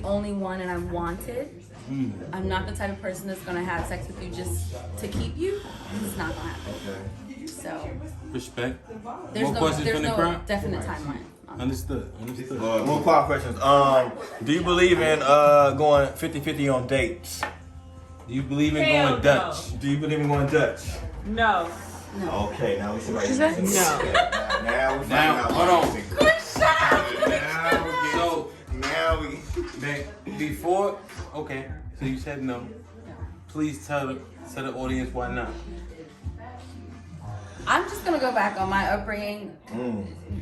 the only one and I'm wanted, I'm not the type of person that's gonna have sex with you just to keep you. It's not gonna happen. Okay. So Respect. there's More no questions from the crowd? definite timeline. Understood. More quick questions. Do you believe in going 50-50 on dates? Do you believe in Hell going Dutch? Do you believe in going Dutch? No. Okay, now we see what No. Now we find Now, out. hold on. Now we Before, okay, so you said no. Please tell the audience why not. I'm just gonna go back on my upbringing.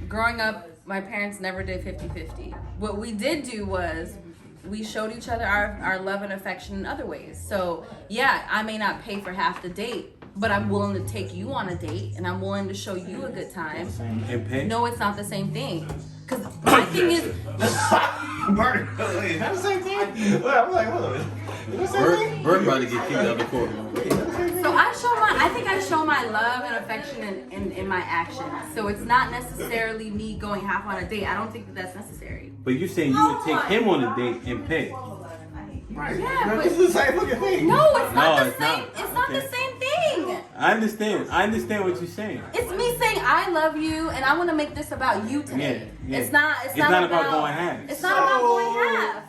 Growing up, my parents never did 50-50. What we did do was we showed each other our love and affection in other ways. So yeah, I may not pay for half the date, but I'm willing to take you on a date and I'm willing to show you a good time. And pay? No, it's not the same thing. Because my thing is, Burt, is that the same thing? Well, I'm like, hold on. Is that the same thing? Burt about to get kicked out of the court. so I think I show my love and affection in my actions. So it's not necessarily me going half on a date. I don't think that's necessary. But you saying you would take him on a date and pay? Right. Yeah, Bro, but- this is the same fucking thing. No, it's not No, the it's same. not. It's not the Okay. same thing. I understand what you're saying. It's me saying I love you and I want to make this about you today. Yeah. It's not about going half. It's not about going half.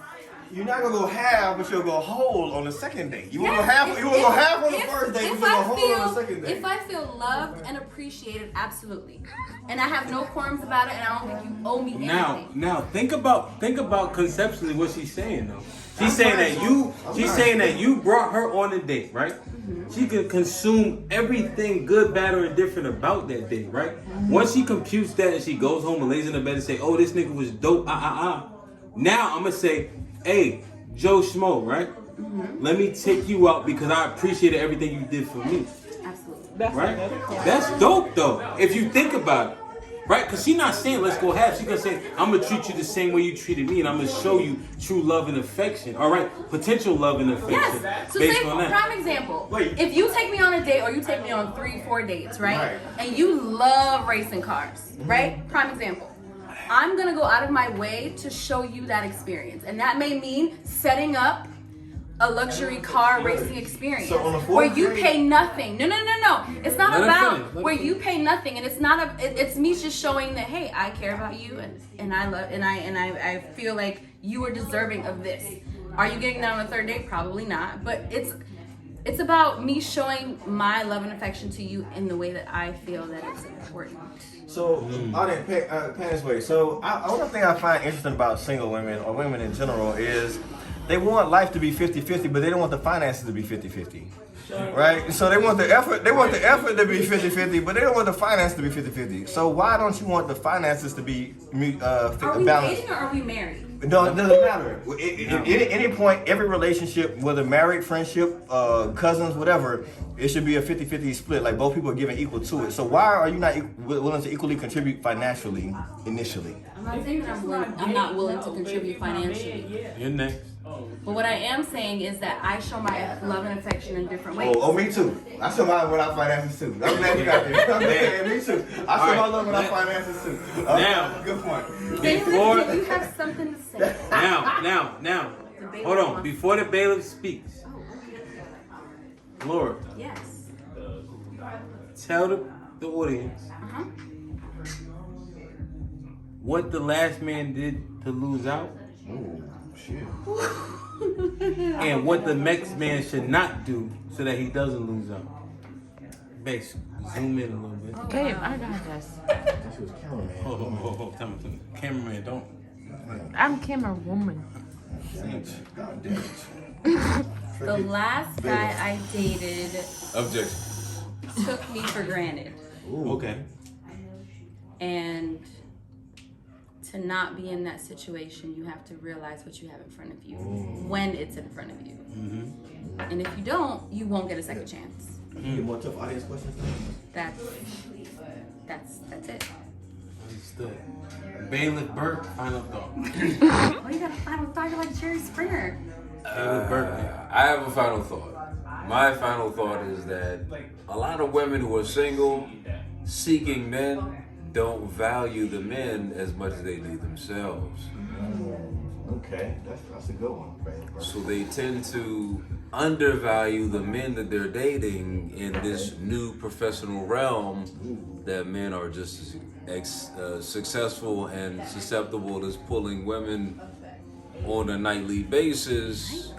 You're not gonna go half, but you'll go whole on the second date. You wanna go Yes, half. if- You wanna go half on the if- first date, but if you'll I go whole on the second date. If I feel loved and appreciated, absolutely. And I have no qualms about it, and I don't think you owe me anything. Now think about conceptually what she's saying though. She's saying that you brought her on a date, right? She can consume everything good, bad, or indifferent about that date, right? Once she computes that and she goes home and lays in the bed and say, "Oh, this nigga was dope." Now I'm gonna say, "Hey, Joe Schmo, right? Let me take you out because I appreciated everything you did for me." Absolutely. Right? That's dope though, if you think about it. Right? Because she's not saying let's go half. She's going to say, I'm going to treat you the same way you treated me and I'm going to show you true love and affection. All right? Potential love and affection. Yes. So based say, on for that. prime example, Wait. if you take me on a date or you take me on 3-4 dates, right? And you love racing cars, right? Prime example. I'm going to go out of my way to show you that experience. And that may mean setting up a luxury car racing experience So on the fourth where you date- pay nothing. No. It's not Let her about finish, let where her you pay nothing, and it's not it's me just showing that hey, I care about you and I love and I feel like you are deserving of this. Are you getting that on a third date? Probably not, but it's about me showing my love and affection to you in the way that I feel that it's important. So, I didn't pay this way. So, one thing I find interesting about single women or women in general is they want life to be 50-50, but they don't want the finances to be 50-50. Right? So they want the effort to be 50-50, but they don't want the finances to be 50-50. So why don't you want the finances to be Are we balanced? dating or are we married? No, it doesn't matter. At any point, every relationship, whether married, friendship, cousins, whatever, it should be a 50-50 split. Like both people are giving equal to it. So why are you not willing to equally contribute financially initially? I'm not saying that I'm not willing to contribute financially. You're next. But what I am saying is that I show my love and affection in different ways. Oh, me too. I show my without finances too. I'm glad you got there. I'm saying me too. I show my love without finances too. Now. Good point. Before- You have something to say. Now. Hold on. Before the bailiff speaks, Laura, Yes. tell the audience what the last man did to lose out. Oh, shit. And what the next man should not do so that he doesn't lose out. Basically, zoom in a little bit. Babe, I got this. She was cameraman. Oh, tell me. Cameraman, don't. I'm camera woman. God damn it. The last guy I dated Objection. took me for granted. Okay. And to not be in that situation, you have to realize what you have in front of you when it's in front of you. And if you don't, you won't get a second chance. You get more tough audience questions now? That's it. Understood. Bailiff Burt, final thought. What do you got a final thought? You're like Jerry Springer. Bailiff Burt. I have a final thought. My final thought is that a lot of women who are single, seeking men, don't value the men as much as they do themselves. Okay, that's a good one. Bailiff Burt. So they tend to undervalue the men that they're dating in this new professional realm, that men are just as successful and susceptible as pulling women on a nightly basis,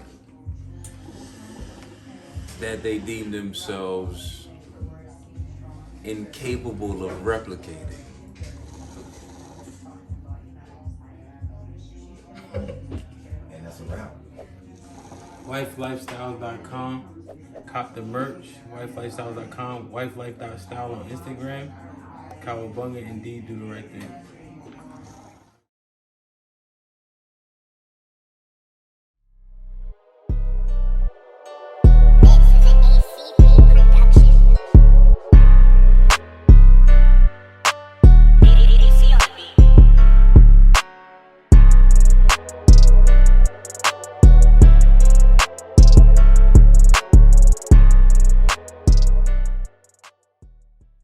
that they deem themselves incapable of replicating. And that's a wrap. Wifelifestyles.com. Cop the merch. Wifelifestyles.com. Wifelife.style on Instagram. Cowabunga, indeed, do the right thing.